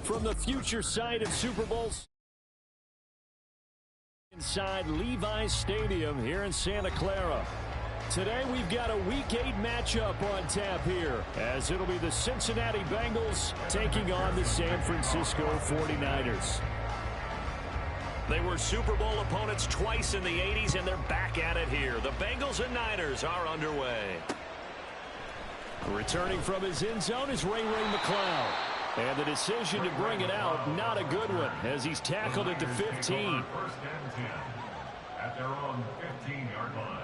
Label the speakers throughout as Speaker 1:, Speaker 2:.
Speaker 1: From the future site of Super Bowls inside Levi's Stadium here in Santa Clara. Today we've got a Week 8 matchup on tap here, as it'll be the Cincinnati Bengals taking on the San Francisco 49ers. They were Super Bowl opponents twice in the 80s, and they're back at it here. The Bengals and Niners are underway. Returning from his end zone is Ray McCloud. And the decision to bring it out, not a good one, as he's tackled at the 15.
Speaker 2: First and 10 at their own 15-yard line.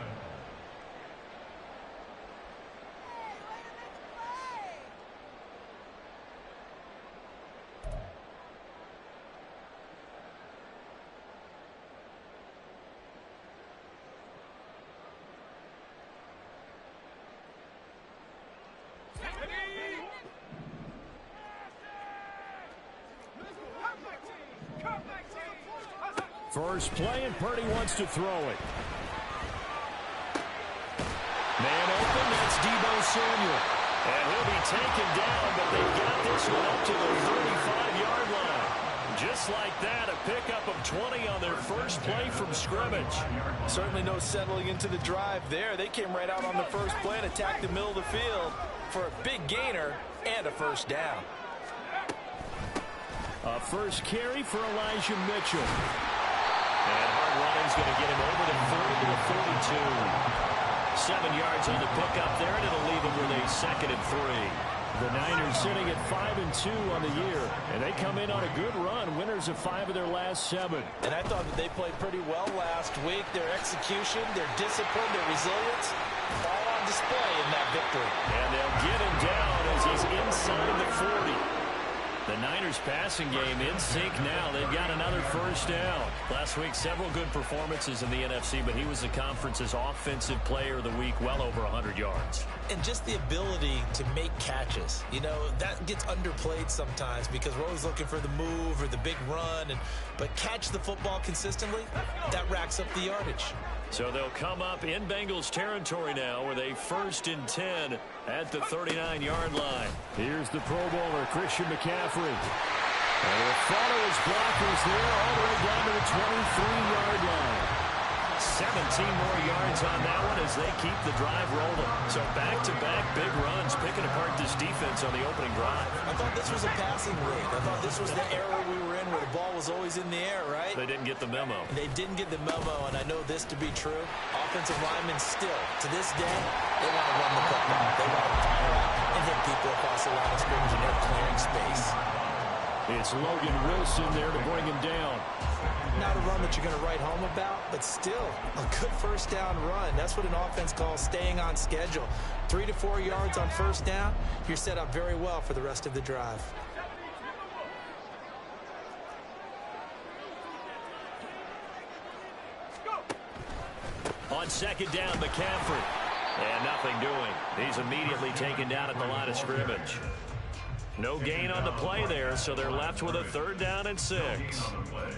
Speaker 1: First play, and Purdy wants to throw it. Man open, that's Deebo Samuel. And he'll be taken down, but they've got this one up to the 35-yard line. Just like that, a pickup of 20 on their first play from scrimmage.
Speaker 3: Certainly no settling into the drive there. They came right out on the first play and attacked the middle of the field for a big gainer and a first down.
Speaker 1: A first carry for Elijah Mitchell. And hard running's going to get him over the 40 to the 42. 7 yards on the pickup there, and it'll leave him with a 2nd and 3. The Niners sitting at 5-2 on the year, and they come in on a good run, winners of 5 of their last 7.
Speaker 3: And I thought that they played pretty well last week. Their execution, their discipline, their resilience, all on display in that victory.
Speaker 1: And they'll get him down as he's inside the 40. The Niners passing game in sync now. They've got another first down. Last week, several good performances in the NFC, but he was the conference's offensive player of the week, well over 100 yards.
Speaker 3: And just the ability to make catches. You know, that gets underplayed sometimes because we're always looking for the move or the big run. But catch the football consistently, that racks up the yardage.
Speaker 1: So they'll come up in Bengals territory now with a 1st and 10 at the 39-yard line. Here's the Pro Bowler, Christian McCaffrey. And he'll follow his blockers there all the way down to the 23-yard line. 17 more yards on that one as they keep the drive rolling. So back-to-back big runs, picking apart this defense on the opening drive.
Speaker 3: I thought this was a passing league. I thought this was the era we were in where the ball was always in the air, right?
Speaker 1: They didn't get the memo.
Speaker 3: They didn't get the memo, and I know this to be true. Offensive linemen still, to this day, they want to run the football. They want to fire out and hit people across the line of scrimmage, and they're clearing space.
Speaker 1: It's Logan Wilson there to bring him down.
Speaker 3: Not a run that you're going to write home about, but still a good first down run. That's what an offense calls staying on schedule. 3 to 4 yards on first down, you're set up very well for the rest of the drive.
Speaker 1: On 2nd down, McCaffrey. And nothing doing. He's immediately taken down at the line of scrimmage. No gain on the play there, so they're left with a 3rd down and 6.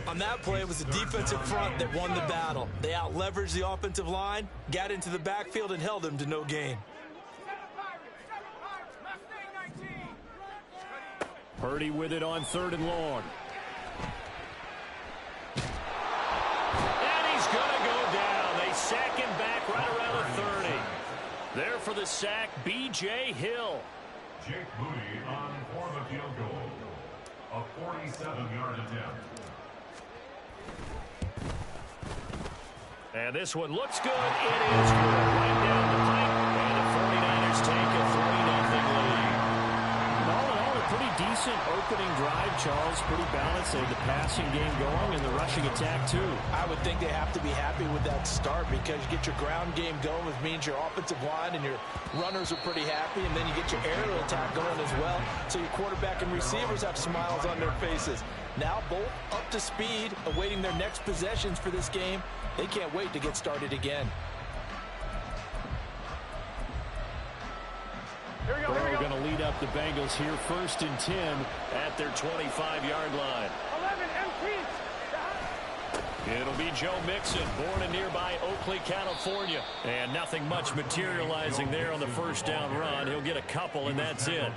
Speaker 3: On that play, it was the defensive front that won the battle. They out-leveraged the offensive line, got into the backfield, and held them to no gain.
Speaker 1: Purdy with it on 3rd and long. And he's going to go down. They sack him back right around the 30. There for the sack, B.J. Hill.
Speaker 2: Jake Moody on for the field goal. A 47-yard attempt.
Speaker 1: And this one looks good. It is good. Right down the pipe. And the 49ers take a 3-0 lead. All in all, a pretty decent opening drive, Charles. Pretty balanced. They had the passing game going and the rushing attack, too.
Speaker 3: I would think they have to be happy with that start because you get your ground game going, which means your offensive line and your runners are pretty happy, and then you get your aerial attack going as well. So your quarterback and receivers have smiles on their faces. Now both up to speed, awaiting their next possessions for this game. They can't wait to get started again.
Speaker 1: Burrow going to lead up the Bengals here, 1st and 10 at their 25-yard line. It'll be Joe Mixon, born in nearby Oakley, California. And nothing much materializing there on the first down run. He'll get a couple, and that's it.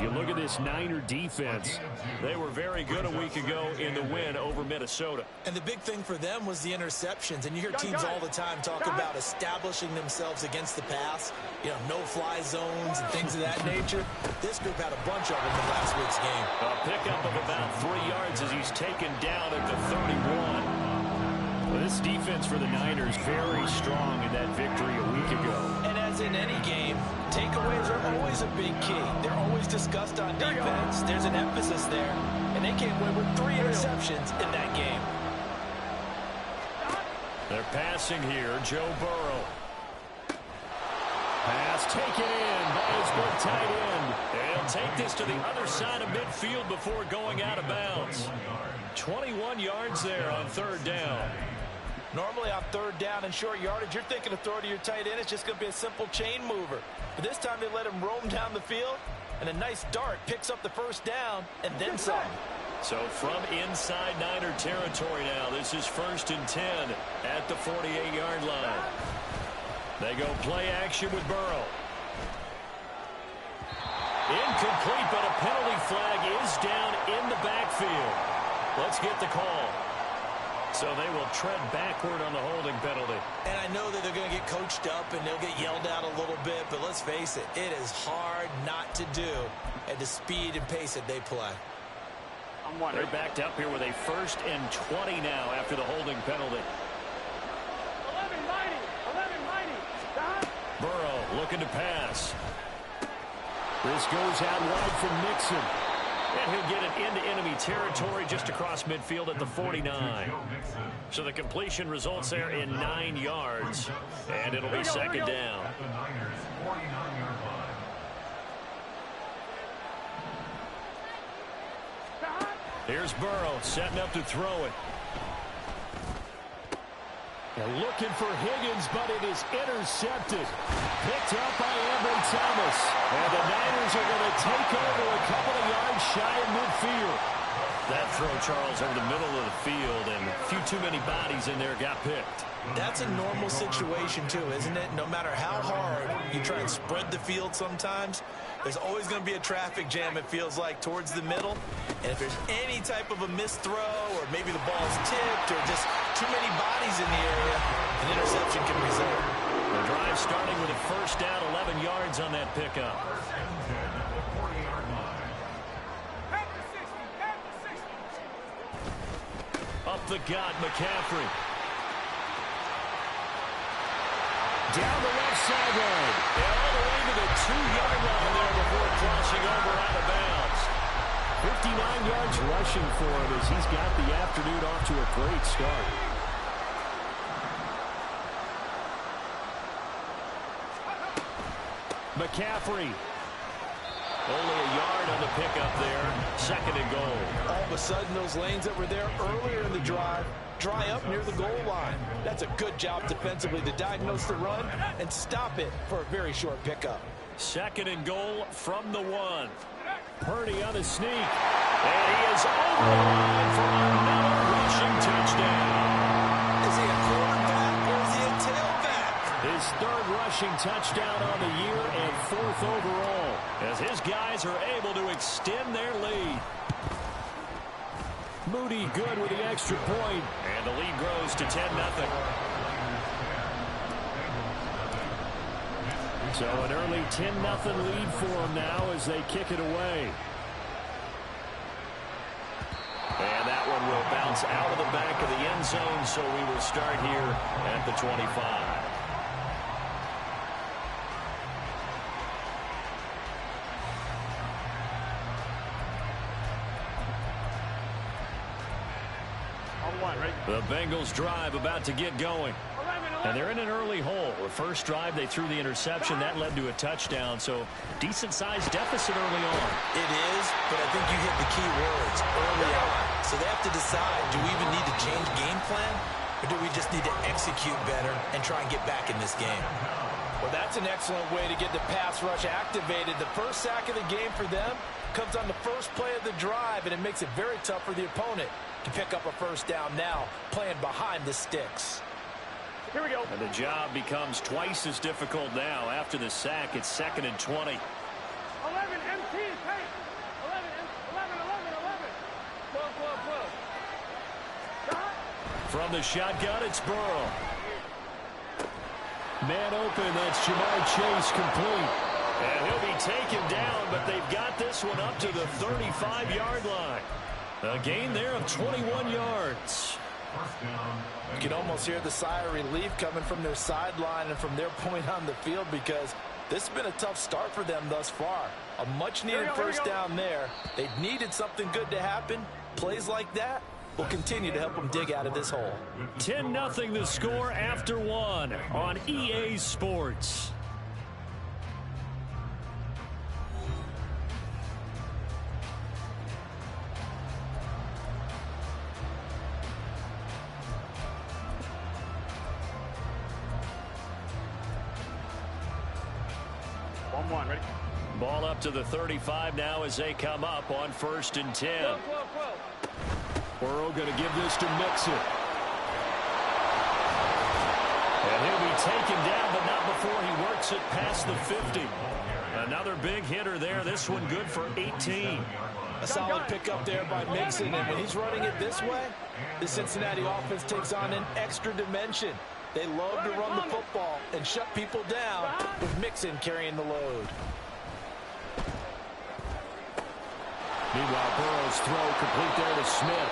Speaker 1: You look at this Niner defense. They were very good a week ago in the win over Minnesota.
Speaker 3: And the big thing for them was the interceptions. And you hear teams all the time talk about establishing themselves against the pass. You know, no-fly zones and things of that nature. This group had a bunch of them in last week's game.
Speaker 1: A pickup of about 3 yards as he's taken down at the 31. Well, this defense for the Niners very strong in that victory a week ago.
Speaker 3: And as in any game, takeaways are always a big key. They're always discussed on defense. There's an emphasis there. And they came away with 3 interceptions in that game.
Speaker 1: They're passing here. Joe Burrow. Pass taken in by his big tight end. And he'll take this to the other side of midfield before going out of bounds. 21 yards there on third down.
Speaker 3: Normally on third down and short yardage, you're thinking of throw to your tight end. It's just going to be a simple chain mover. But this time they let him roam down the field, and a nice dart picks up the first down and then some.
Speaker 1: So from inside Niner territory now, this is 1st and 10 at the 48-yard line. They go play action with Burrow. Incomplete, but a penalty flag is down in the backfield. Let's get the call. So they will tread backward on the holding penalty.
Speaker 3: And I know that they're going to get coached up and they'll get yelled at a little bit, but let's face it, it is hard not to do at the speed and pace that they play.
Speaker 1: They're backed up here with a 1st and 20 now after the holding penalty.
Speaker 4: 11-90.
Speaker 1: Burrow looking to pass. This goes out wide from Mixon. And he'll get it into enemy territory just across midfield at the 49. So the completion results there in 9 yards. And it'll be second down. Here's Burrow setting up to throw it. They're looking for Higgins, but it is intercepted. Picked up by Ambry Thomas. And the Niners are going to take over a couple of yards shy of midfield. That throw, Charles, over the middle of the field, and a few too many bodies in there got picked.
Speaker 3: That's a normal situation, too, isn't it? No matter how hard you try and spread the field sometimes, there's always going to be a traffic jam, it feels like, towards the middle. And if there's any type of a missed throw or maybe the ball's tipped or just too many bodies in the area, an interception can result.
Speaker 1: The drive starting with a 1st down, 11 yards on that pickup. Up the gut, McCaffrey. Down the left sideline. And all the way to the 2-yard line there before crossing over out of bounds. 59 yards rushing for him as he's got the afternoon off to a great start. McCaffrey. Only a yard on the pickup there. 2nd and goal.
Speaker 3: All of a sudden, those lanes that were there earlier in the drive dry up near the goal line. That's a good job defensively to diagnose the run and stop it for a very short pickup.
Speaker 1: 2nd and goal from the 1. Purdy on the sneak. And he is over the line for another rushing touchdown.
Speaker 3: Is he a quarterback or is he a tailback?
Speaker 1: His 3rd rushing touchdown on the year and 4th overall as his guys are able to extend their lead. Moody good with the extra point. And the lead grows to 10-0. So an early 10-0 lead for them now as they kick it away. And that one will bounce out of the back of the end zone, so we will start here at the 25. The Bengals drive about to get going. And they're in an early hole. The first drive, they threw the interception. That led to a touchdown. So decent-sized deficit early on.
Speaker 3: It is, but I think you hit the key words early on. So they have to decide, do we even need to change game plan? Or do we just need to execute better and try and get back in this game? Well, that's an excellent way to get the pass rush activated. The first sack of the game for them comes on the first play of the drive, and it makes it very tough for the opponent to pick up a first down now, playing behind the sticks.
Speaker 4: Here we go.
Speaker 1: And the job becomes twice as difficult now. After the sack, it's 2nd and 20.
Speaker 4: 11 MT, tight. 11, 11. 12.
Speaker 1: From the shotgun, it's Burrow. Man open, that's Jamar Chase complete. And he'll be taken down, but they've got this one up to the 35-yard line. A gain there of 21 yards.
Speaker 3: You can almost hear the sigh of relief coming from their sideline and from their point on the field, because this has been a tough start for them thus far. A much-needed first down there. They've needed something good to happen. Plays like that will continue to help them dig out of this hole.
Speaker 1: 10-0 the score after one on EA Sports.
Speaker 4: Ready?
Speaker 1: Ball up to the 35 now as they come up on 1st and 10.
Speaker 4: 12.
Speaker 1: Burrow going to give this to Mixon. And he'll be taken down, but not before he works it past the 50. Another big hitter there. This one good for 18.
Speaker 3: A solid pickup there by Mixon, and when he's running it this way, the Cincinnati offense takes on an extra dimension. They love to run the football and shut people down, with Mixon carrying the load.
Speaker 1: Meanwhile, Burrow's throw complete there to Smith.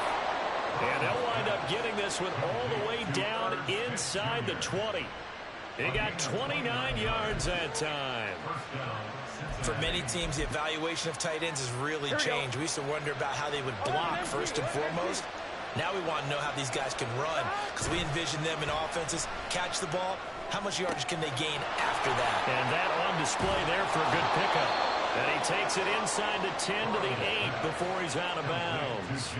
Speaker 1: And they'll wind up getting this one all the way down inside the 20. He got 29 yards that time.
Speaker 3: For many teams, the evaluation of tight ends has really changed. We used to wonder about how they would block first and foremost. Now we want to know how these guys can run, because we envision them in offenses catch the ball. How much yardage can they gain after that?
Speaker 1: And that on display there for a good pickup. And he takes it inside the 10 to the 8 before he's out of bounds.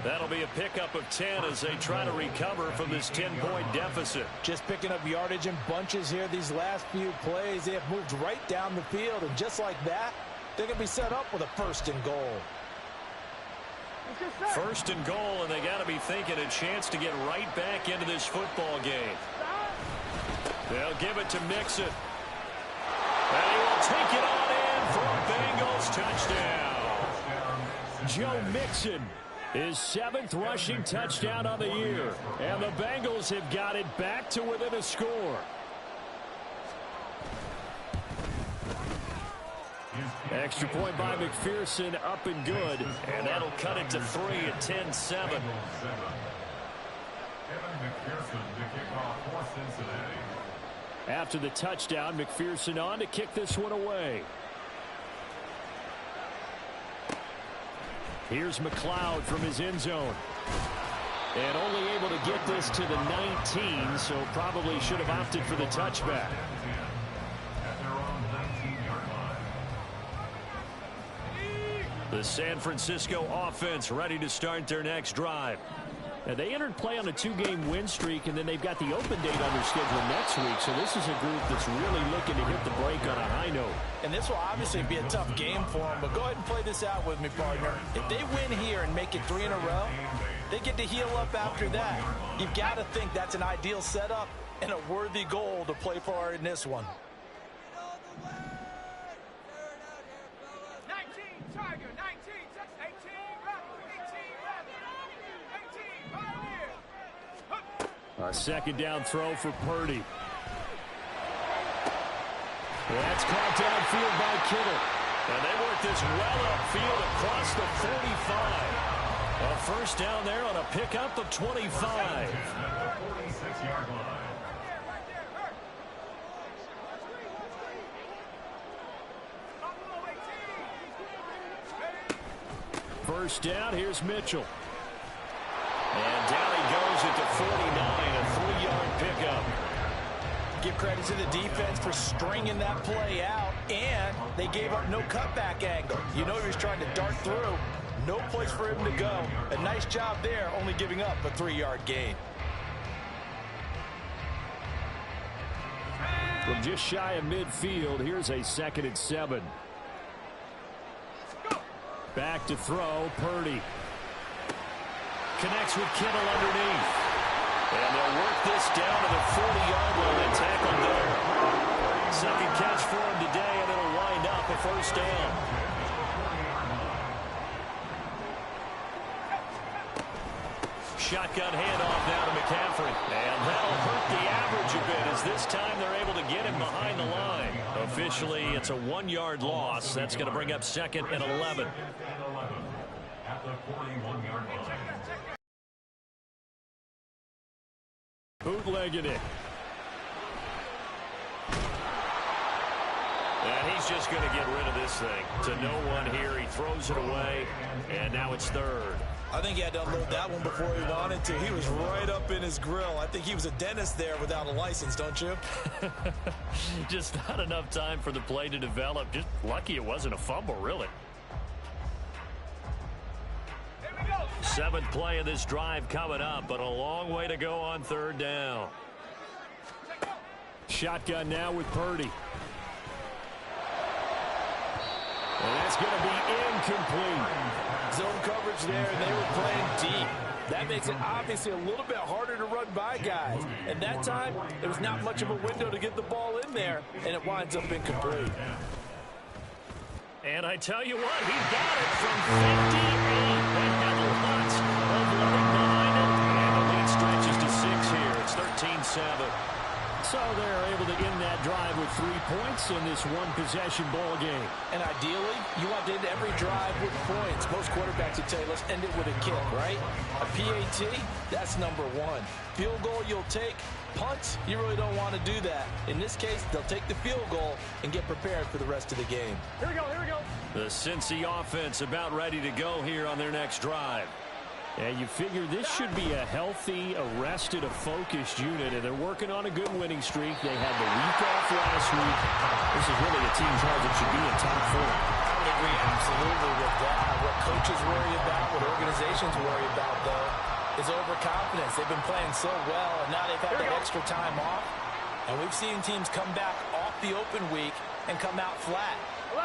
Speaker 1: That'll be a pickup of 10 as they try to recover from this 10-point deficit.
Speaker 3: Just picking up yardage in bunches here these last few plays. They have moved right down the field, and just like that, they're going to be set up with a 1st and goal.
Speaker 1: 1st and goal, and they got to be thinking a chance to get right back into this football game. They'll give it to Mixon. And he will take it on in for a Bengals touchdown. Joe Mixon, his 7th rushing touchdown on the year. And the Bengals have got it back to within a score. Extra point by McPherson, up and good. And that'll cut it to 3 at 10-7. After the touchdown, McPherson on to kick this one away. Here's McLeod from his end zone. And only able to get this to the 19, so probably should have opted for the touchback. The San Francisco offense ready to start their next drive. Now, they entered play on a 2-game win streak, and then they've got the open date on their schedule next week. So this is a group that's really looking to hit the break on a high note.
Speaker 3: And this will obviously be a tough game for them, but go ahead and play this out with me, partner. If they win here and make it 3 in a row, they get to heal up after that. You've got to think that's an ideal setup and a worthy goal to play for in this one.
Speaker 4: 19, Tiger, 19, 18, 18,
Speaker 1: A 2nd down throw for Purdy. That's caught downfield by Kittle. And they work this well upfield across the 45. A 1st down there on a pickup of 25.
Speaker 2: 46-yard line.
Speaker 1: First down, here's Mitchell. And down he goes at the 49, a 3-yard pickup.
Speaker 3: Give credit to the defense for stringing that play out, and they gave up no cutback angle. You know he was trying to dart through. No place for him to go. A nice job there, only giving up a 3-yard gain.
Speaker 1: From just shy of midfield, here's a 2nd and 7. Back to throw, Purdy. Connects with Kittle underneath. And they'll work this down to the 40-yard line and tackle there. 2nd catch for him today, and it'll wind up a 1st down. Shotgun handoff now to McCaffrey. And that'll hurt the average a bit as this time they're able to get him behind the line. Officially, it's a 1-yard loss. That's going to bring up 2nd and 11.
Speaker 2: At the 41-yard line.
Speaker 1: Bootlegging it. And he's just going to get rid of this thing. To no one here. He throws it away. And now it's 3rd.
Speaker 3: I think he had to unload that one before he wanted to. He was right up in his grill. I think he was a dentist there without a license, don't you?
Speaker 1: Just not enough time for the play to develop. Just lucky it wasn't a fumble, really. 7th play of this drive coming up, but a long way to go on 3rd down. Shotgun now with Purdy. And that's going to be incomplete.
Speaker 3: Zone coverage there, and they were playing deep. That makes it obviously a little bit harder to run by guys. And that time, there was not much of a window to get the ball in there, and it winds up incomplete.
Speaker 1: And I tell you what, he got it from 58. They had lots of running behind it. And the lead stretches to 6 here. It's 13-7. So they're able to end that drive with 3 points in this one-possession ball game.
Speaker 3: And ideally, you want to end every drive with points. Most quarterbacks would tell you, let's end it with a kick, right? A PAT, that's number 1. Field goal you'll take. Punts, you really don't want to do that. In this case, they'll take the field goal and get prepared for the rest of the game.
Speaker 4: Here we go, here we go.
Speaker 1: The Cincy offense about ready to go here on their next drive. And you figure this should be a healthy, arrested, a focused unit, and they're working on a good winning streak. They had the week off last week. This is really a team charge that should be in top form.
Speaker 3: I would agree absolutely with that. What coaches worry about, what organizations worry about, though, is overconfidence. They've been playing so well, and now they've had that extra time off. And we've seen teams come back off the open week and come out flat.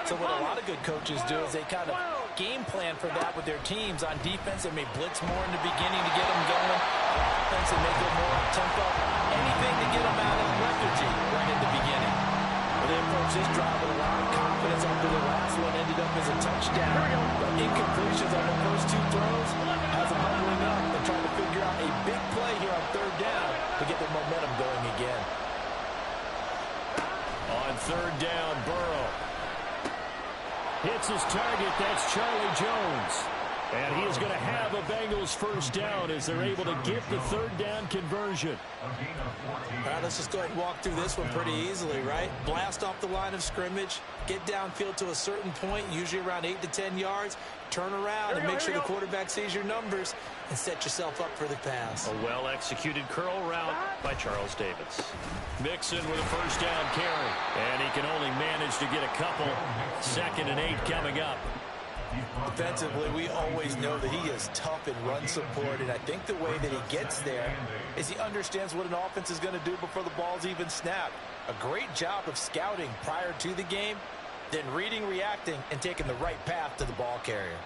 Speaker 3: So what a lot of good coaches do is they kind of game plan for that with their teams. On defense, they may blitz more in the beginning to get them going. On offense, they may go more up-tempo. Anything to get them out of lethargy right in the beginning. Well, they approach this drive with a lot of confidence after the last one ended up as a touchdown. But incompletions on the first 2 throws has them huddling up and trying to figure out a big play here on 3rd down to get their momentum going again.
Speaker 1: On 3rd down, Burrow hits his target. That's Charlie Jones. And he is going to have a Bengals 1st down as they're able to get the 3rd down conversion.
Speaker 3: All right, let's just go ahead and walk through this one pretty easily, right? Blast off the line of scrimmage, get downfield to a certain point, usually around 8 to 10 yards, turn around and make sure the quarterback sees your numbers and set yourself up for the pass.
Speaker 1: A well-executed curl route by Charles Davis. Mixon with a 1st down carry. And he can only manage to get a couple. 2nd and 8 coming up.
Speaker 3: Defensively, we always know that he is tough in run support, and I think the way that he gets there is he understands what an offense is going to do before the ball's even snapped. A great job of scouting prior to the game, then reading, reacting, and taking the right path to the ball carrier.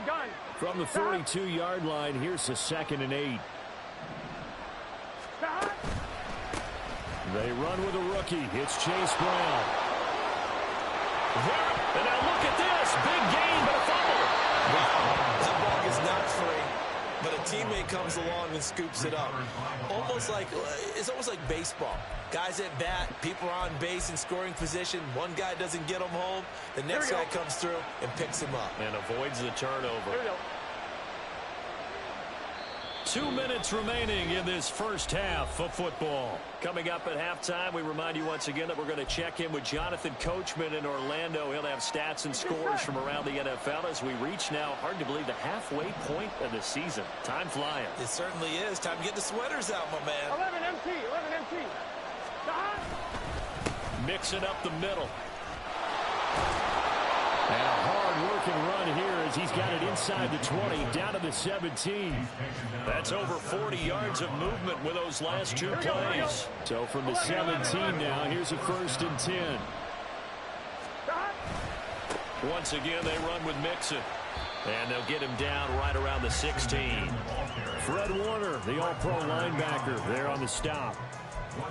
Speaker 4: Gun.
Speaker 1: From the 42-yard line, here's the 2nd and 8. They run with a rookie. It's Chase Brown. And now look at this. Big gain, but a fumble.
Speaker 3: Wow, that ball is not free, but a teammate comes along and scoops it up. It's almost like baseball. Guys at bat, people are on base in scoring position. One guy doesn't get him home. The next guy comes through and picks him up.
Speaker 1: And avoids the turnover.
Speaker 4: Here we go.
Speaker 1: 2 minutes remaining in this first half of football. Coming up at halftime, we remind you once again that we're going to check in with Jonathan Coachman in Orlando. He'll have stats and scores from around the NFL as we reach now, hard to believe, the halfway point of the season. Time flying.
Speaker 3: It certainly is. Time to get the sweaters out, my man.
Speaker 4: 11 MT.
Speaker 1: Mixing up the middle. And a hard-working run here as he's got it inside the 20, down to the 17. That's over 40 yards of movement with those last two plays. So from the 17 now, here's a 1st and 10. Once again, they run with Mixon. And they'll get him down right around the 16. Fred Warner, the all-pro linebacker, there on the stop.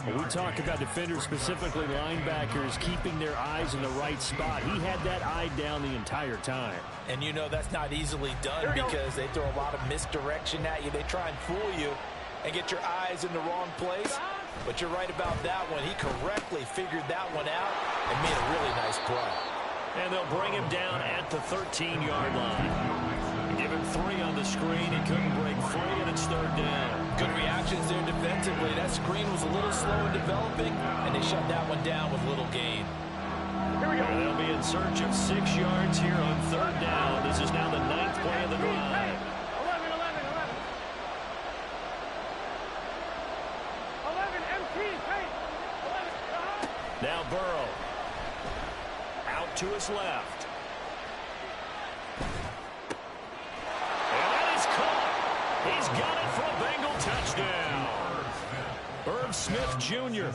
Speaker 1: When we talk about defenders, specifically linebackers, keeping their eyes in the right spot, he had that eye down the entire time.
Speaker 3: And you know that's not easily done because they throw a lot of misdirection at you. They try and fool you and get your eyes in the wrong place. But you're right about that one. He correctly figured that one out and made a really nice play.
Speaker 1: And they'll bring him down at the 13-yard line. Give him 3 on the screen. He couldn't break free, and it's 3rd down.
Speaker 3: Good reactions there defensively. That screen was a little slow in developing, and they shut that one down with little gain.
Speaker 1: And they'll be in search of 6 yards here on 3rd down. This is now the 9th play of the drive.
Speaker 4: 11, MT, 11.
Speaker 1: Now Burrow. Out to his left. And that is caught. He's got it for a Bengal touchdown. Irv Smith Jr.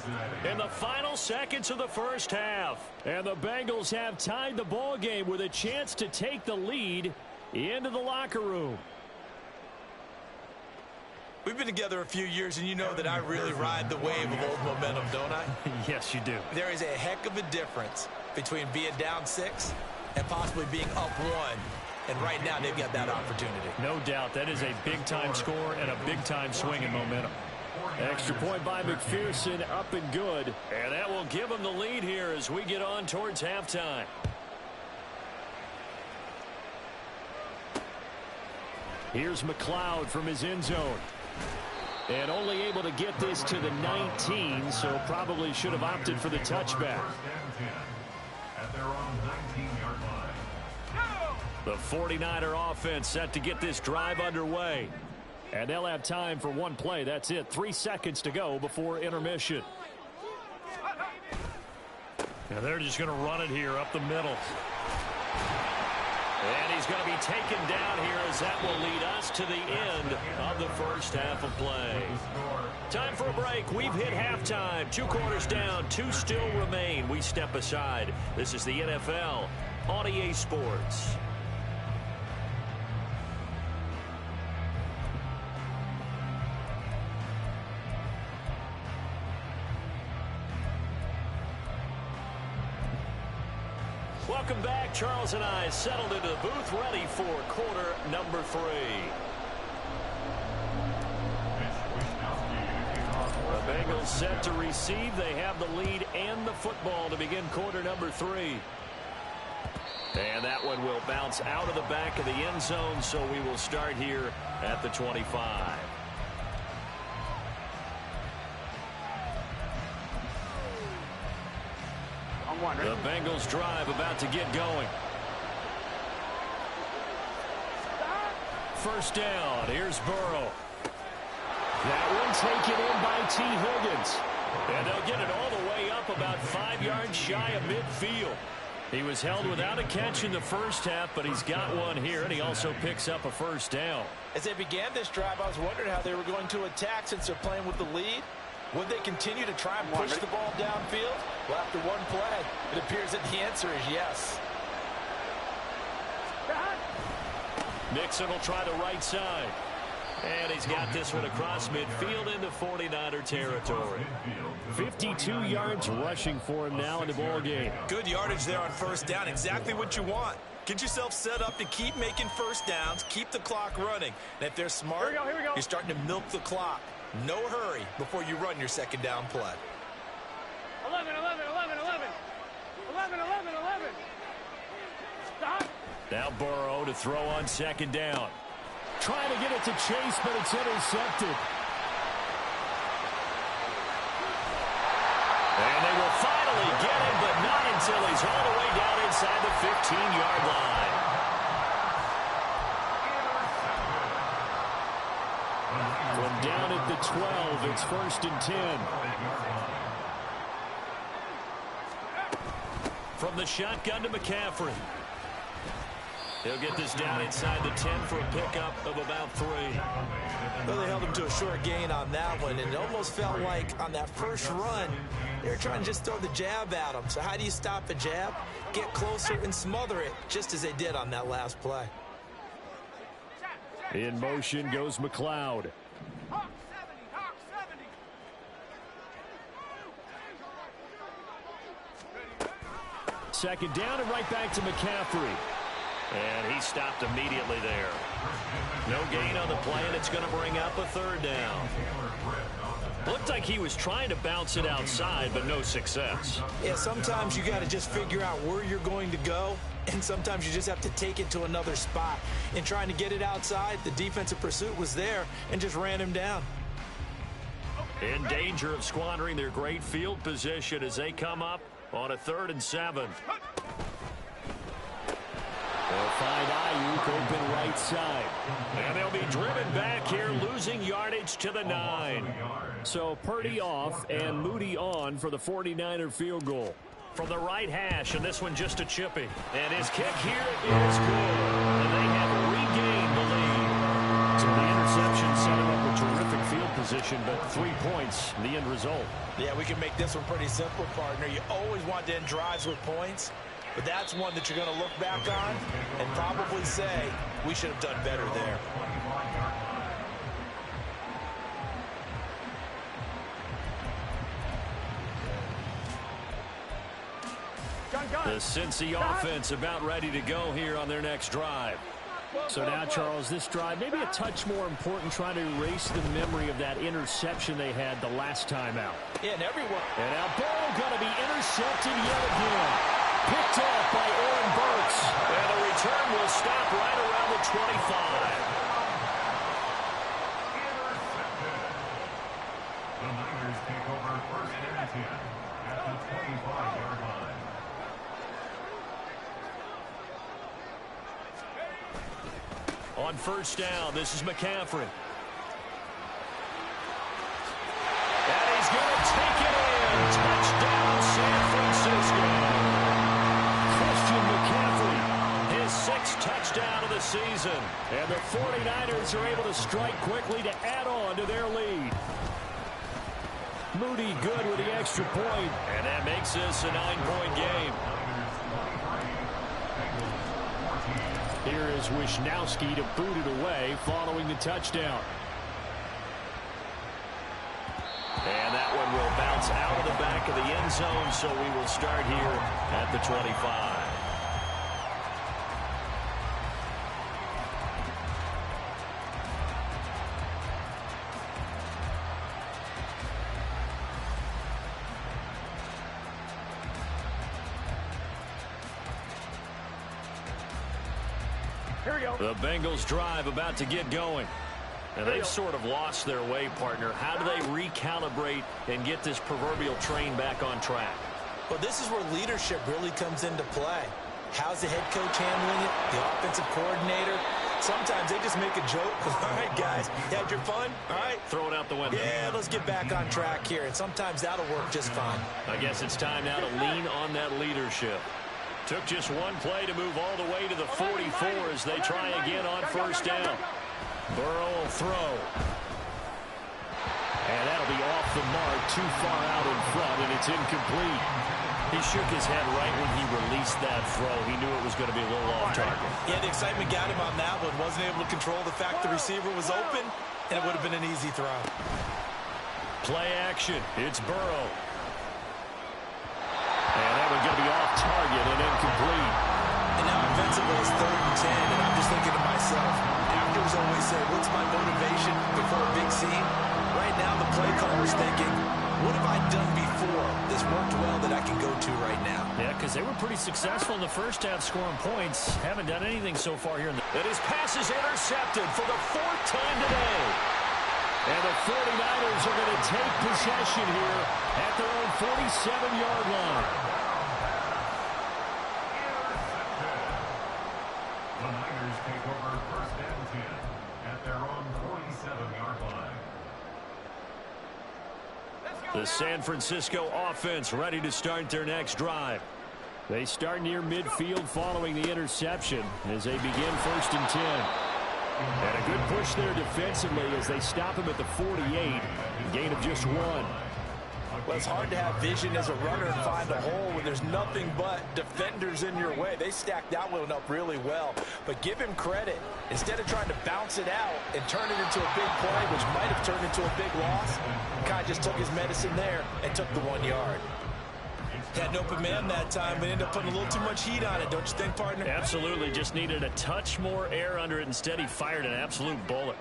Speaker 1: in the final seconds of the first half. And the Bengals have tied the ball game with a chance to take the lead into the locker room.
Speaker 3: We've been together a few years, and you know that I really ride the wave of old momentum, don't I?
Speaker 1: Yes, you do.
Speaker 3: There is a heck of a difference between being down 6 and possibly being up 1. And right now, they've got that opportunity.
Speaker 1: No doubt. That is a big-time score and a big-time swing in momentum. Extra point by McPherson, up and good. And that will give them the lead here as we get on towards halftime. Here's McLeod from his end zone. And only able to get this to the 19, so probably should have opted for the touchback.
Speaker 2: At their own 19-yard line.
Speaker 1: The 49er offense set to get this drive underway. And they'll have time for one play. That's it. 3 seconds to go before intermission. And they're just going to run it here up the middle. And he's going to be taken down here as that will lead us to the end of the first half of play. Time for a break. We've hit halftime. 2 quarters down. 2 still remain. We step aside. This is the NFL on EA Sports. Welcome back. Charles and I settled into the booth, ready for quarter number 3. The Bengals set to receive. They have the lead and the football to begin quarter number 3. And that one will bounce out of the back of the end zone, so we will start here at the 25. The Bengals drive about to get going. First down. Here's Burrow. That one taken in by T. Higgins. And they'll get it all the way up about 5 yards shy of midfield. He was held without a catch in the first half, but he's got one here, and he also picks up a first down.
Speaker 3: As they began this drive, I was wondering how they were going to attack since they're playing with the lead. Would they continue to try and push the ball downfield? Well, after one play, it appears that the answer is yes.
Speaker 1: Mixon will try the right side. And he's got this one across midfield into 49er territory. 52 yards rushing for him now in the ball game.
Speaker 3: Good yardage there on first down. Exactly what you want. Get yourself set up to keep making first downs, keep the clock running. And if they're smart,
Speaker 4: Here we go.
Speaker 3: You're starting to milk the clock. No hurry before you run your second down play.
Speaker 4: 11. Stop.
Speaker 1: Now Burrow to throw on second down. Trying to get it to Chase, but it's intercepted. And they will finally get him, but not until he's all the way down inside the 15-yard line. From down at the 12, it's 1st and 10. From the shotgun to McCaffrey. He'll get this down inside the 10 for a pickup of about 3.
Speaker 3: Well, they held him to a short gain on that one, and it almost felt like on that first run, they were trying to just throw the jab at him. So how do you stop a jab? Get closer and smother it, just as they did on that last play.
Speaker 1: In motion goes McLeod.
Speaker 4: Hawk 70, Hawk 70.
Speaker 1: Second down and right back to McCaffrey. And he stopped immediately there. No gain on the play, and it's going to bring up a 3rd down. Looked like he was trying to bounce it outside, but no success.
Speaker 3: Yeah, sometimes you got to just figure out where you're going to go, and sometimes you just have to take it to another spot. In trying to get it outside, the defensive pursuit was there and just ran him down.
Speaker 1: In danger of squandering their great field position as they come up on a 3rd and 7. They'll find Ayuk open right side. And they'll be driven back here, losing yardage to the 9. So Purdy off and Moody on for the 49er field goal. From the right hash, and this one just a chippy. And his kick here is good. And they have regained the lead. So the interception set him up a terrific field position, but 3 points, the end result.
Speaker 3: Yeah, we can make this one pretty simple, partner. You always want to end drives with points. But that's one that you're going to look back on and probably say, we should have done better there.
Speaker 1: The Cincy offense about ready to go here on their next drive.
Speaker 5: So now, Charles, this drive maybe a touch more important, trying to erase the memory of that interception they had the last time out.
Speaker 3: Yeah, and everyone.
Speaker 1: And now Burrow going to be intercepted yet again. Picked off by Oren Burks. And the return will stop right around the 25.
Speaker 2: The Niners take over 1st and 10 at the 25-yard line.
Speaker 1: On 1st down, this is McCaffrey. And he's going to take it in. Touchdown, San Francisco. Christian McCaffrey, his 6th touchdown of the season. And the 49ers are able to strike quickly to add on to their lead. Moody good with the extra point. And that makes this a 9-point game. Here is Wisnowski to boot it away following the touchdown. And that one will bounce out of the back of the end zone, so we will start here at the 25. The Bengals drive about to get going. And they've sort of lost their way, partner. How do they recalibrate and get this proverbial train back on track?
Speaker 3: Well, this is where leadership really comes into play. How's the head coach handling it? The offensive coordinator? Sometimes they just make a joke. All right, guys, you had your fun? All right.
Speaker 1: Throw it out the window.
Speaker 3: Yeah, let's get back on track here. And sometimes that'll work just fine.
Speaker 1: I guess it's time now to lean on that leadership. Took just one play to move all the way to the 44 as they try again on 1st down. Burrow will throw. And that'll be off the mark, too far out in front, and it's incomplete. He shook his head right when he released that throw. He knew it was going to be a little off target.
Speaker 3: Yeah, the excitement got him on that one. Wasn't able to control the fact the receiver was open, and it would have been an easy throw.
Speaker 1: Play action. It's Burrow. And that one's going to be off target and incomplete.
Speaker 3: And now offensively it's 3rd and 10, and I'm just thinking to myself, actors always say, what's my motivation before a big scene? Right now the play caller's thinking, what have I done before this worked well that I can go to right now?
Speaker 5: Yeah, because they were pretty successful in the first half scoring points. Haven't done anything so far here.
Speaker 1: And his pass is intercepted for the 4th time today. And the 49ers are going to take possession here at their own 47-yard line.
Speaker 2: The Niners take over 1st and 10 at their own 47-yard line.
Speaker 1: The San Francisco offense ready to start their next drive.
Speaker 5: They start near midfield following the interception as they begin 1st and 10. And a good push there defensively as they stop him at the 48. Gain of just 1.
Speaker 3: Well, it's hard to have vision as a runner and find a hole when there's nothing but defenders in your way. They stacked that one up really well. But give him credit. Instead of trying to bounce it out and turn it into a big play, which might have turned into a big loss, Kai just took his medicine there and took the 1 yard. Had an open man that time, but ended up putting a little too much heat on it, don't you think, partner?
Speaker 5: Absolutely. Just needed a touch more air under it. Instead, he fired an absolute bullet.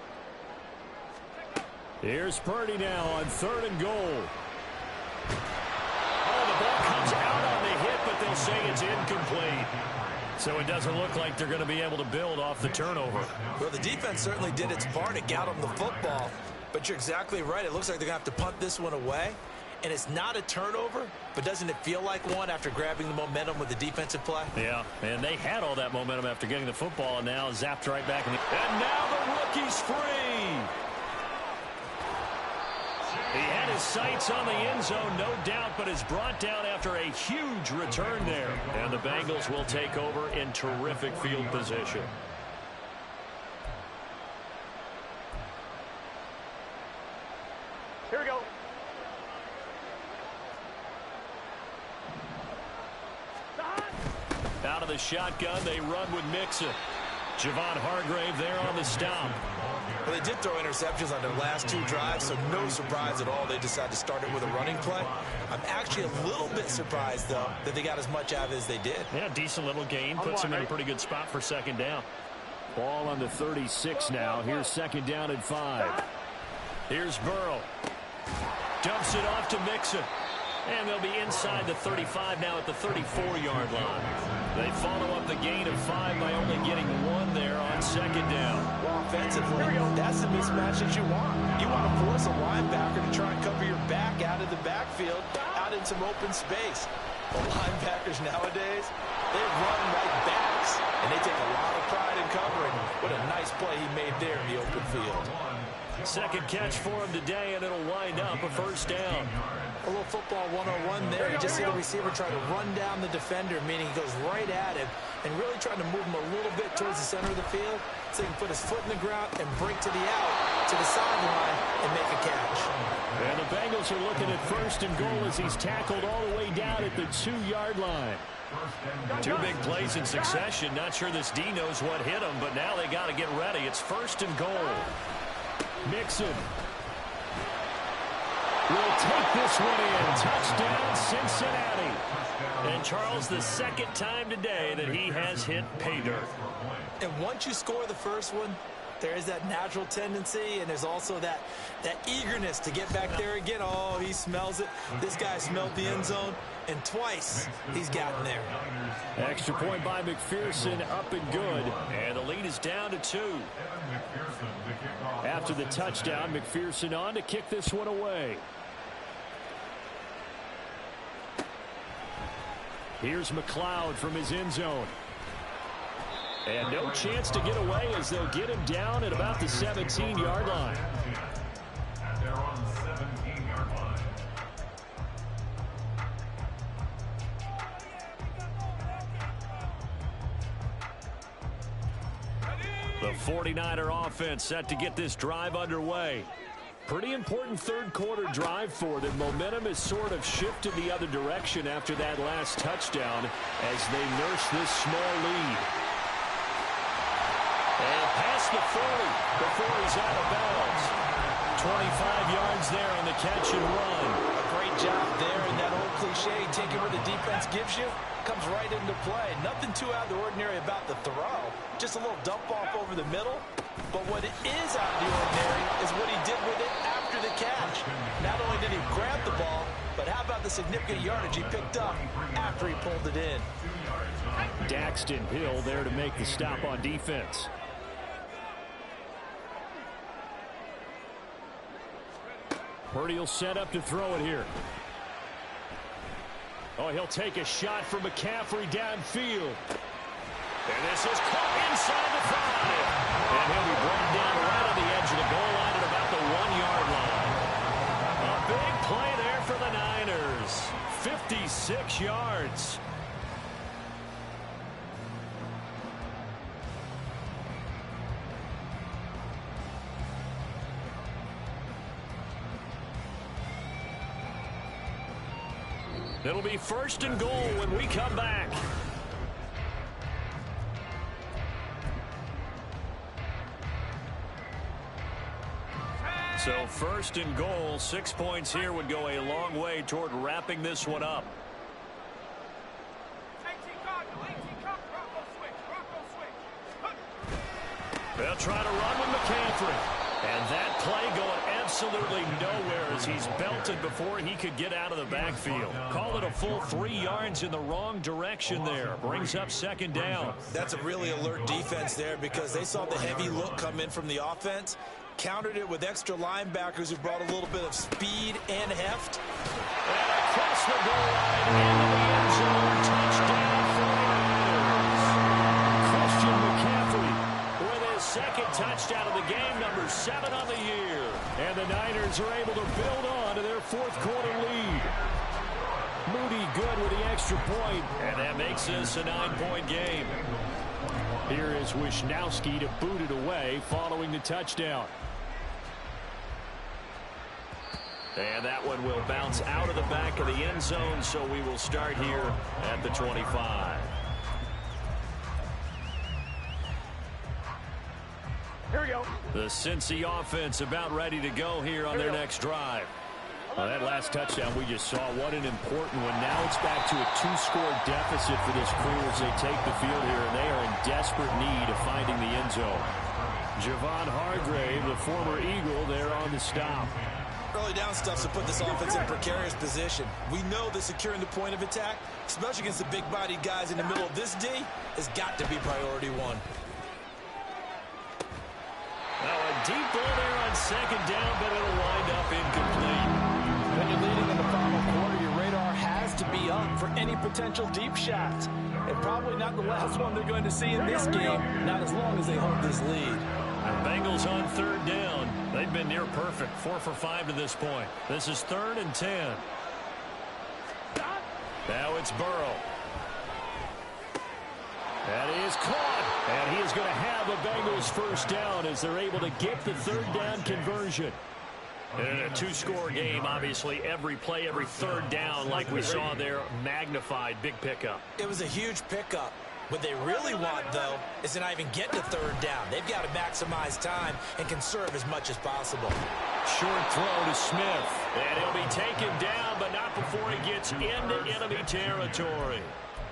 Speaker 5: Here's Purdy now on 3rd and goal. Oh, the ball comes out on the hit, but they'll say it's incomplete. So it doesn't look like they're going to be able to build off the turnover.
Speaker 3: Well, the defense certainly did its part. It got them the football. But you're exactly right. It looks like they're going to have to punt this one away. And it's not a turnover, but doesn't it feel like one after grabbing the momentum with the defensive play?
Speaker 5: Yeah, and they had all that momentum after getting the football, and now zapped right back. And now the rookie's free. He had his sights on the end zone, no doubt, but is brought down after a huge return there. And the Bengals will take over in terrific field position.
Speaker 4: Here we go.
Speaker 5: Out of the shotgun, they run with Mixon. Javon Hargrave there on the stop.
Speaker 3: Well, they did throw interceptions on their last 2 drives, so no surprise at all they decided to start it with a running play. I'm actually a little bit surprised, though, that they got as much out of it as they did.
Speaker 5: Yeah, decent little gain. Puts them in a pretty good spot for 2nd down. Ball on the 36 now. Here's 2nd down and 5. Here's Burrow. Dumps it off to Mixon. And they'll be inside the 35 now at the 34-yard line. They follow up the gain of 5 by only getting 1 there on 2nd down.
Speaker 3: Well, offensively, that's the mismatch that you want. You want to force a linebacker to try and cover your back out of the backfield, out in some open space. The linebackers nowadays, they run like backs, and they take a lot of pride in covering. What a nice play he made there in the open field.
Speaker 5: 2nd catch for him today, and it'll wind up a 1st down.
Speaker 3: A little football 101 there. You just see the receiver try to run down the defender, meaning he goes right at him and really trying to move him a little bit towards the center of the field so he can put his foot in the ground and break to the out, to the sideline, and make a catch.
Speaker 5: And the Bengals are looking at 1st and goal as he's tackled all the way down at the 2-yard line. 2 big plays in succession. Not sure this D knows what hit him, but now they got to get ready. It's 1st and goal. Mixon will take this one in. Touchdown, Cincinnati. And Charles, the 2nd time today that he has hit pay dirt.
Speaker 3: And once you score the first one, there is that natural tendency, and there's also that eagerness to get back there again. Oh, he smells it. This guy smelled the end zone, and twice he's gotten there.
Speaker 5: Extra point by McPherson, up and good. And the lead is down to 2. After the touchdown, McPherson on to kick this one away. Here's McLeod from his end zone. And no chance to get away as they'll get him down at about the 17-yard line.
Speaker 2: They're on the 17-yard line.
Speaker 5: The 49er offense set to get this drive underway. Pretty important 3rd quarter drive for them. Momentum has sort of shifted the other direction after that last touchdown as they nurse this small lead. And past the 40 before he's out of bounds. 25 yards there on the catch and run.
Speaker 3: A great job there, and that old cliche, taking what the defense gives you, comes right into play. Nothing too out of the ordinary about the throw. Just a little dump off over the middle. But what it is out of the ordinary is what he did with it after the catch. Not only did he grab the ball, but how about the significant yardage he picked up after he pulled it in.
Speaker 5: Daxton Hill there to make the stop on defense. Purdy will set up to throw it here. Oh, he'll take a shot from McCaffrey downfield. And this is caught inside the 5. And he'll be brought down right on the edge of the goal line at about the 1-yard line. A big play there for the Niners. 56 yards.
Speaker 1: It'll be 1st and goal when we come back. So 1st and goal, 6 points here would go a long way toward wrapping this one up. They'll try to run with McCaffrey. And that play going absolutely nowhere as he's belted before he could get out of the backfield. Call it a full 3 yards in the wrong direction there. Brings up 2nd down.
Speaker 3: That's a really alert defense there because they saw the heavy look come in from the offense, countered it with extra linebackers who brought a little bit of speed and heft.
Speaker 1: And across the goal line into the end zone. Touchdown for the Niners. Christian McCaffrey with his 2nd touchdown of the game, number 7 on the year. And the Niners are able to build on to their 4th quarter lead. Moody good with the extra point, and that makes this a 9-point game. Here is Wisnowski to boot it away following the touchdown. And that one will bounce out of the back of the end zone, so we will start here at the 25.
Speaker 4: Here we go.
Speaker 1: The Cincy offense about ready to go here on their next drive. Well, that last touchdown we just saw, what an important one. Now it's back to a 2-score deficit for this crew as they take the field here, and they are in desperate need of finding the end zone. Javon Hargrave, the former Eagle, there on the stop.
Speaker 3: Early down stuff to put this offense in a precarious position. We know that securing the point of attack, especially against the big-bodied guys in the middle of this D, has got to be priority 1.
Speaker 1: Now a deep ball there on 2nd down, but it'll wind up incomplete.
Speaker 3: When you're leading in the final quarter, your radar has to be up for any potential deep shots. And probably not the last one they're going to see in this game, not as long as they hold this lead.
Speaker 1: The Bengals on 3rd down. They've been near perfect, 4 for 5 to this point. This is 3rd and 10. Now it's Burrow. That is caught. And he is going to have a Bengals 1st down as they're able to get the 3rd down conversion. And in a 2-score game, obviously, every play, every 3rd down, like we saw there, magnified, big pickup.
Speaker 3: It was a huge pickup. What they really want, though, is to not even get to 3rd down. They've got to maximize time and conserve as much as possible.
Speaker 1: Short throw to Smith. And he'll be taken down, but not before he gets into enemy territory.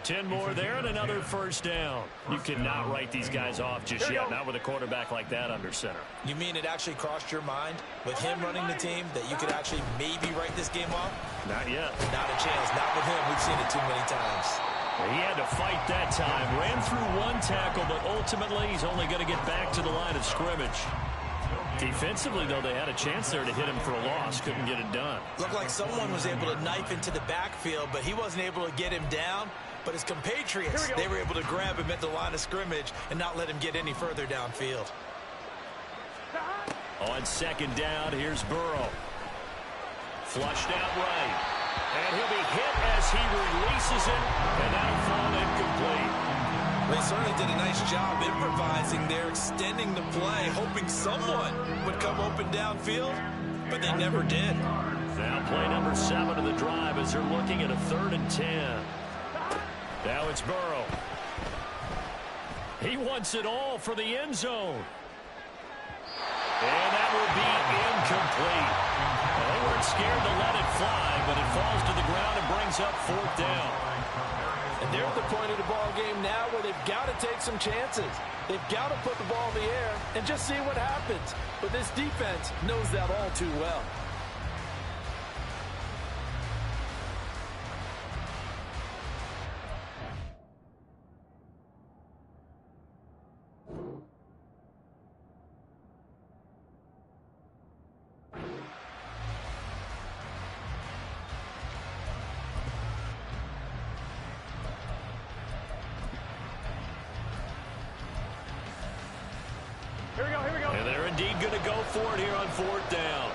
Speaker 1: 10 more there and another 1st down. You cannot write these guys off just yet, not with a quarterback like that under center.
Speaker 3: You mean it actually crossed your mind with him running the team that you could actually maybe write this game off?
Speaker 1: Not yet.
Speaker 3: Not a chance. Not with him. We've seen it too many times.
Speaker 1: He had to fight that time. Ran through 1 tackle, but ultimately he's only going to get back to the line of scrimmage. Defensively, though, they had a chance there to hit him for a loss. Couldn't get it done.
Speaker 3: Looked like someone was able to knife into the backfield, but he wasn't able to get him down. But his compatriots, they were able to grab him at the line of scrimmage and not let him get any further downfield.
Speaker 1: On 2nd down, here's Burrow. Flushed out right. And he'll be hit as he releases it, and that'll fall incomplete.
Speaker 3: They certainly did a nice job improvising there, extending the play, hoping someone would come open downfield, but they never did.
Speaker 1: Now play number 7 of the drive as they're looking at a 3rd and 10. Now it's Burrow. He wants it all for the end zone. And that will be incomplete. Well, they weren't scared to let it fly, but it falls to the ground and brings up 4th down.
Speaker 3: And they're at the point of the ball game now where they've got to take some chances. They've got to put the ball in the air and just see what happens. But this defense knows that all too well.
Speaker 1: And they're indeed going to go for it here on 4th down.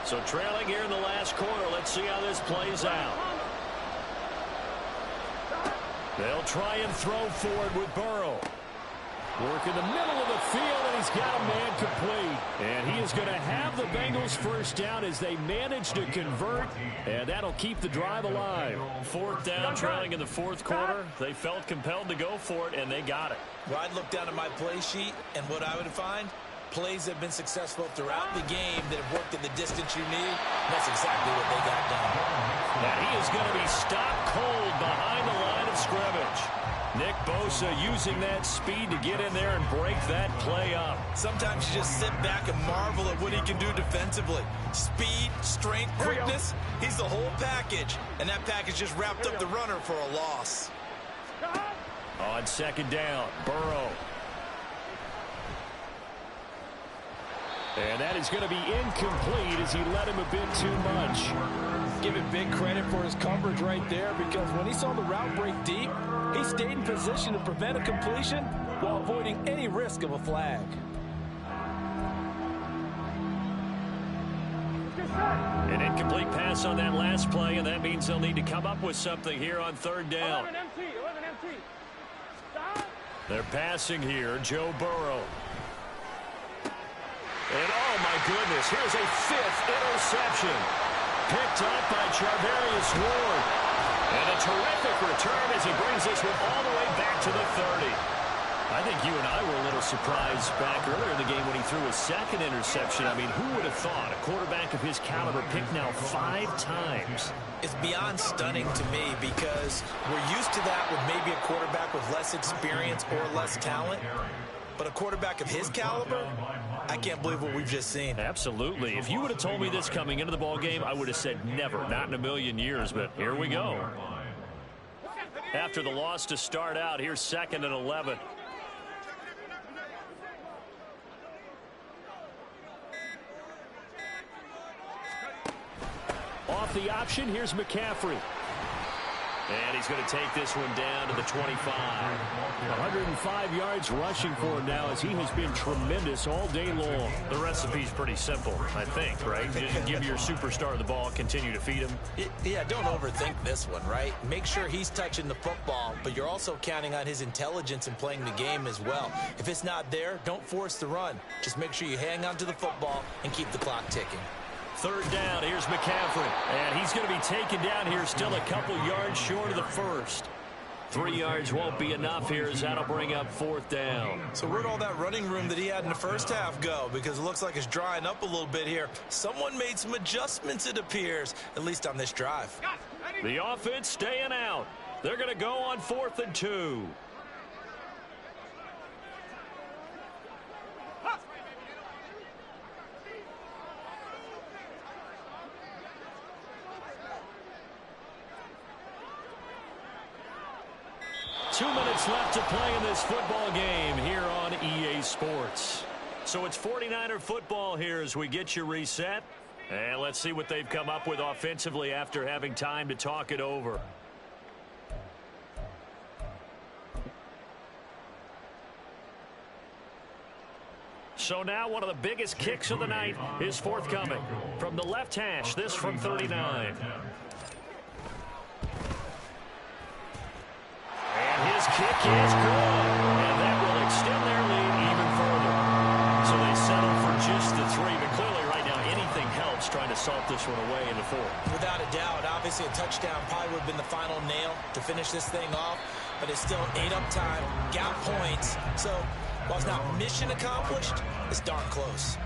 Speaker 1: So trailing here in the last quarter. Let's see how this plays out. They'll try and throw forward with Burrow.
Speaker 5: Work in the middle of the field, and he's got a man complete. And he is going to have the Bengals first down as they manage to convert, and that'll keep the drive alive.
Speaker 3: Fourth down, trailing in the fourth quarter. They felt compelled to go for it, and they got it. Well, I'd look down at my play sheet, and what I would find, plays have been successful throughout the game that have worked in the distance you need. That's exactly what they got done.
Speaker 5: And he is going to be stopped cold behind the line of scrimmage. Nick Bosa using that speed to get in there and break that play up.
Speaker 3: Sometimes you just sit back and marvel at what he can do defensively. Speed, strength, quickness, he's the whole package. And that package just wrapped up the runner for a loss.
Speaker 5: On second down, Burrow. And that is going to be incomplete as he let him a bit too much.
Speaker 3: Give him big credit for his coverage right there, because when he saw the route break deep, he stayed in position to prevent a completion while avoiding any risk of a flag.
Speaker 5: An incomplete pass on that last play, and that means they'll need to come up with something here on third down.
Speaker 4: 11 empty.
Speaker 5: They're passing here, Joe Burrow. And oh my goodness, here's a fifth interception. Picked up by Charvarius Ward. And a terrific return as he brings this one all the way back to the 30. I think you and I were a little surprised back earlier in the game when he threw his second interception. I mean, who would have thought a quarterback of his caliber picked now 5 times?
Speaker 3: It's beyond stunning to me, because we're used to that with maybe a quarterback with less experience or less talent. But a quarterback of his caliber, I can't believe what we've just seen.
Speaker 5: Absolutely. If you would have told me this coming into the ball game, I would have said never, not in a million years. But here we go. After the loss to start out, here's 2nd and 11. Off the option, here's McCaffrey. And he's going to take this one down to the 25. 105 yards rushing for him now, as he has been tremendous all day long.
Speaker 1: The recipe's pretty simple, I think, right? Just give your superstar the ball, continue to feed him.
Speaker 3: Yeah, don't overthink this one, right? Make sure he's touching the football, but you're also counting on his intelligence in playing the game as well. If it's not there, don't force the run. Just make sure you hang on to the football and keep the clock ticking.
Speaker 5: Third down, here's McCaffrey. And he's going to be taken down here, still a couple yards short of the first. 3 yards won't be enough here, as that'll bring up 4th down.
Speaker 3: So where'd all that running room that he had in the first half go? Because it looks like it's drying up a little bit here. Someone made some adjustments, it appears, at least on this drive.
Speaker 5: The offense staying out. They're going to go on 4th and 2. Two minutes left to play in this football game here on EA Sports. So it's 49er football here as we get you reset. And let's see what they've come up with offensively after having time to talk it over. So now one of the biggest kicks of the night is forthcoming. From the left hash, this from 39. And his kick is good. And that will extend their lead even further. So they settle for just the 3. But clearly right now anything helps trying to salt this one away in the 4th.
Speaker 3: Without a doubt, obviously a touchdown probably would have been the final nail to finish this thing off. But it's still 8 up time, got points. So while it's not mission accomplished, it's darn close.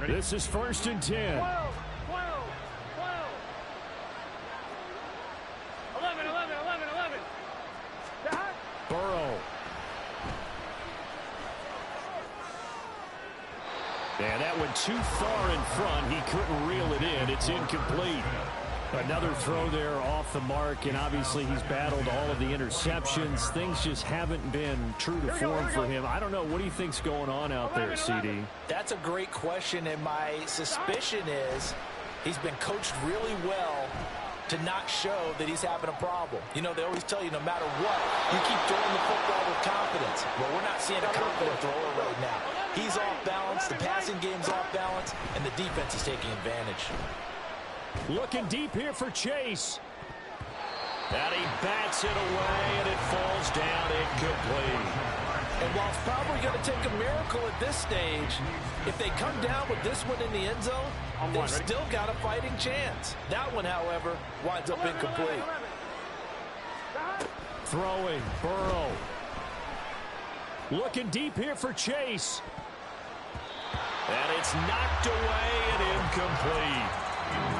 Speaker 5: This is 1st and 10.
Speaker 4: 12. 11.
Speaker 5: Burrow. And that went too far in front. He couldn't reel it in. It's incomplete. Another throw there off the mark, and obviously he's battled all of the interceptions. Things just haven't been true to form for him. I don't know. What do you think's going on out there, CD?
Speaker 3: That's a great question, and my suspicion is he's been coached really well to not show that he's having a problem. You know, they always tell you no matter what, you keep throwing the football with confidence. Well, we're not seeing a confident thrower right now. He's off balance, the passing game's off balance, and the defense is taking advantage.
Speaker 5: Looking deep here for Chase. And he bats it away, and it falls down incomplete.
Speaker 3: And while it's probably going to take a miracle at this stage, if they come down with this one in the end zone, they've still got a fighting chance. That one, however, winds up incomplete.
Speaker 5: Throwing, Burrow. Looking deep here for Chase. And it's knocked away and incomplete.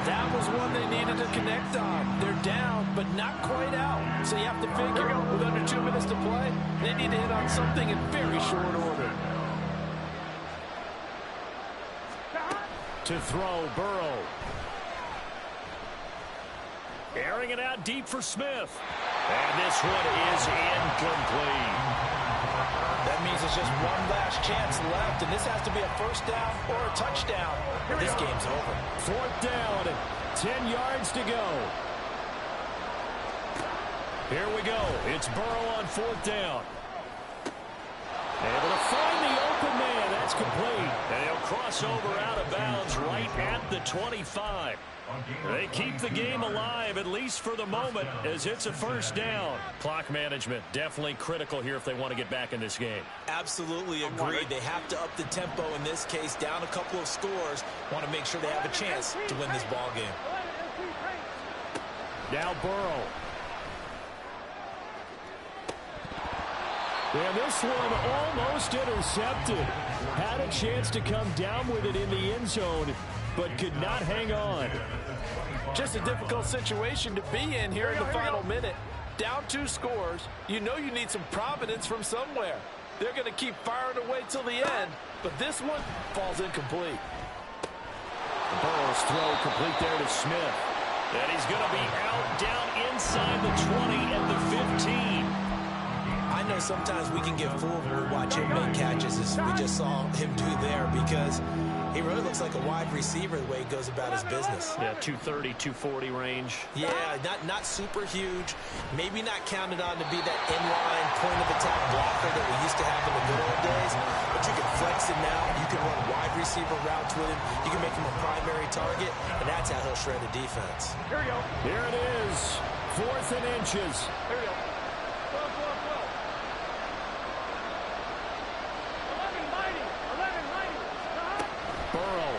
Speaker 3: That was one they needed to connect on. They're down, but not quite out. So you have to figure, with under 2 minutes to play, they need to hit on something in very short order.
Speaker 5: To throw, Burrow. Airing it out deep for Smith. And this one is incomplete.
Speaker 3: That means it's just one last chance left, and this has to be a first down or a touchdown. This game's over.
Speaker 5: 4th down, 10 yards to go. Here we go. It's Burrow on 4th down. Able to find the open man. That's complete. And he'll cross over out of bounds right at the 25. They keep the game alive, at least for the moment, as it's a first down. Clock management definitely critical here if they want to get back in this game.
Speaker 3: Absolutely agreed. They have to up the tempo in this case, down a couple of scores. Want to make sure they have a chance to win this ball game.
Speaker 5: Now Burrow. And this one almost intercepted. Had a chance to come down with it in the end zone, but could not hang on.
Speaker 3: Just a difficult situation to be in here in the final minute. Down 2 scores. You know you need some providence from somewhere. They're going to keep firing away till the end, but this one falls incomplete.
Speaker 5: Burrow's throw complete there to Smith. And he's going to be out down inside the 20 and the 15.
Speaker 3: I know sometimes we can get fooled when we watch him make catches, as we just saw him do there, because he really looks like a wide receiver the way he goes about his business.
Speaker 5: Yeah, 230, 240 range.
Speaker 3: Yeah, not super huge. Maybe not counted on to be that inline point-of-attack blocker that we used to have in the good old days. But you can flex him now. You can run wide receiver routes with him. You can make him a primary target, and that's how he'll shred a defense.
Speaker 4: Here we go.
Speaker 5: Here it is. 4th and inches.
Speaker 4: Here we go.
Speaker 5: Burrow.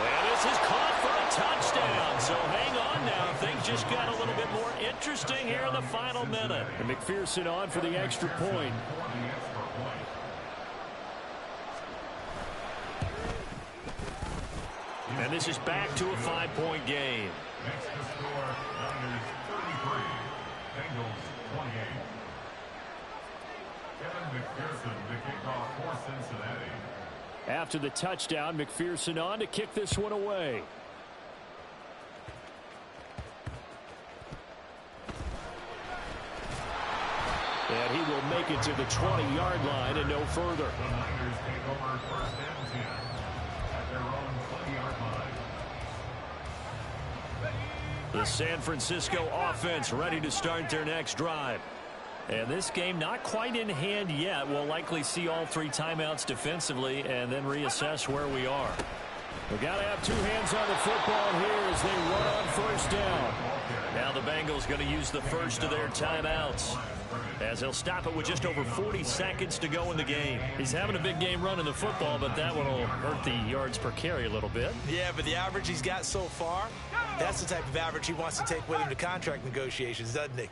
Speaker 5: And this is caught for a touchdown. So hang on now. Things just got a little bit more interesting here in the final minute. And McPherson on for the extra point. And this is back to a 5-point game.
Speaker 2: Next to score, Niners 33, Bengals 28. Kevin McPherson, the kickoff for Cincinnati.
Speaker 5: After the touchdown, McPherson on to kick this one away. And he will make it to the 20-yard line and no further.
Speaker 2: The Niners take over 1st and 10 at their own 20-yard line.
Speaker 5: The San Francisco offense ready to start their next drive. And this game not quite in hand yet. We'll likely see all 3 timeouts defensively and then reassess where we are. We've got to have 2 hands on the football here as they run on 1st down. Now the Bengals going to use the first of their timeouts, as he'll stop it with just over 40 seconds to go in the game. He's having a big game running the football, but that one will hurt the yards per carry a little bit.
Speaker 3: Yeah, but the average he's got so far, that's the type of average he wants to take with him to contract negotiations, doesn't he?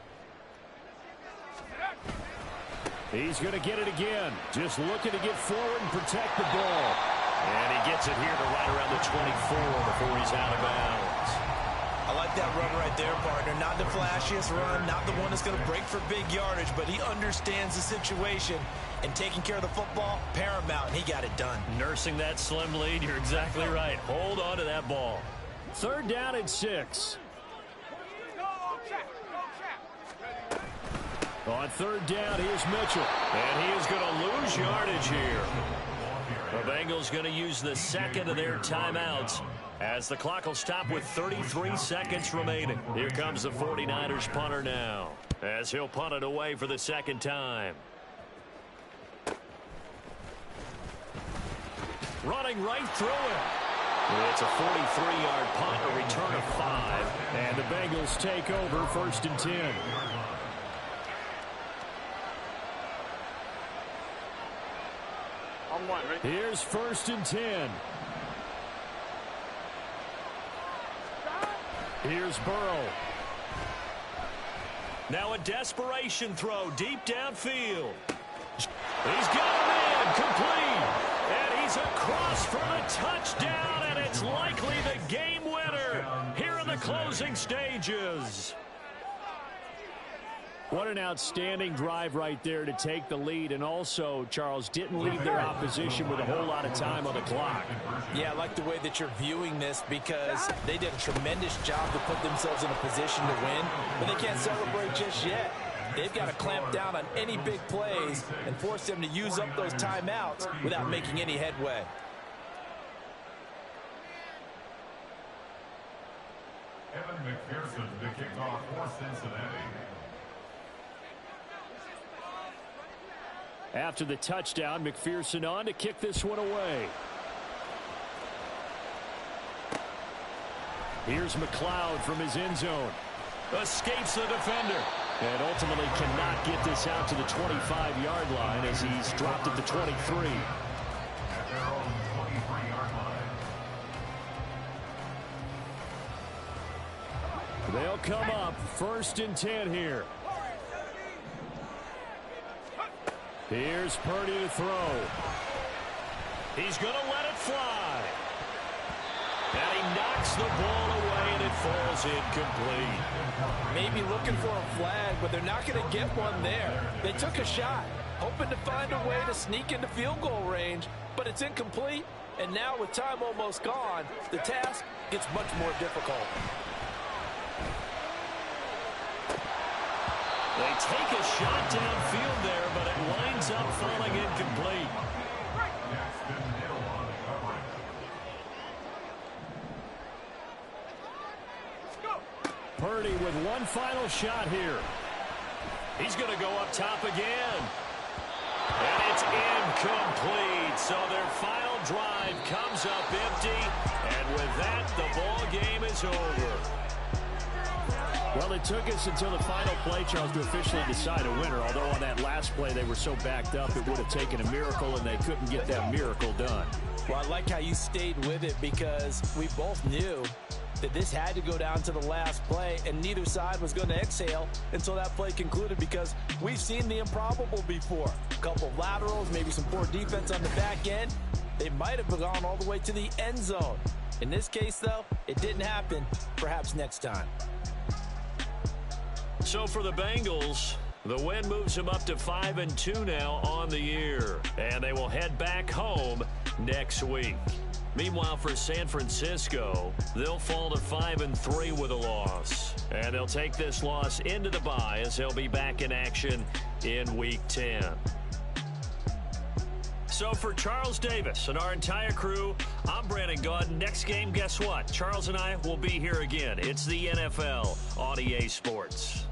Speaker 5: He's going to get it again. Just looking to get forward and protect the ball. And he gets it here to right around the 24 before he's out of bounds.
Speaker 3: I like that run right there, partner. Not the flashiest run, not the one that's going to break for big yardage, but he understands the situation, and taking care of the football, paramount, and he got it done.
Speaker 5: Nursing that slim lead, you're exactly right. Hold on to that ball. 3rd down and 6. On 3rd down, here's Mitchell. And he is going to lose yardage here. The Bengals going to use the second of their timeouts as the clock will stop with 33 seconds remaining. Here comes the 49ers punter now, as he'll punt it away for the 2nd time. running right through him. It's a 43-yard punt, a return of 5, and the Bengals take over 1st and 10.
Speaker 4: On one, right?
Speaker 5: Here's 1st and 10. Here's Burrow. Now a desperation throw deep downfield. He's got him in, complete. And he's across for the touchdown, and it's likely the game winner here in the closing stages. What an outstanding drive right there to take the lead, and also, Charles, didn't leave their opposition with a whole lot of time on the clock.
Speaker 3: Yeah, I like the way that you're viewing this because they did a tremendous job to put themselves in a position to win, but they can't celebrate just yet. They've got to clamp down on any big plays and force them to use up those timeouts without making any headway.
Speaker 2: Evan McPherson to kick off for Cincinnati.
Speaker 5: After the touchdown, McPherson on to kick this one away. Here's McLeod from his end zone. Escapes the defender. And ultimately cannot get this out to the 25-yard line as he's dropped at the 23.
Speaker 2: At their own 23-yard line.
Speaker 5: They'll come up 1st and 10 here. Here's Purdy to throw. He's going to let it fly. And he knocks the ball away, and it falls incomplete.
Speaker 3: Maybe looking for a flag, but they're not going to get one there. They took a shot, hoping to find a way to sneak into field goal range, but it's incomplete. And now with time almost gone, the task gets much more difficult.
Speaker 5: They take a shot downfield there, but it winds up falling incomplete.
Speaker 2: Jacksonville on the coverage.
Speaker 5: Purdy with one final shot here. He's going to go up top again. And it's incomplete. So their final drive comes up empty. And with that, the ball game is over. Well, it took us until the final play, Charles, to officially decide a winner. Although on that last play they were so backed up, it would have taken a miracle, and they couldn't get that miracle done.
Speaker 3: Well, I like how you stayed with it because we both knew that this had to go down to the last play, and neither side was going to exhale until that play concluded because we've seen the improbable before. A couple of laterals, maybe some poor defense on the back end. They might have gone all the way to the end zone. In this case, though, it didn't happen. Perhaps next time.
Speaker 5: So for the Bengals, the win moves them up to 5-2 now on the year. And they will head back home next week. Meanwhile, for San Francisco, they'll fall to 5-3 with a loss. And they'll take this loss into the bye as they'll be back in action in Week 10. So for Charles Davis and our entire crew, I'm Brandon Gaudin. Next game, guess what? Charles and I will be here again. It's the NFL on EA Sports.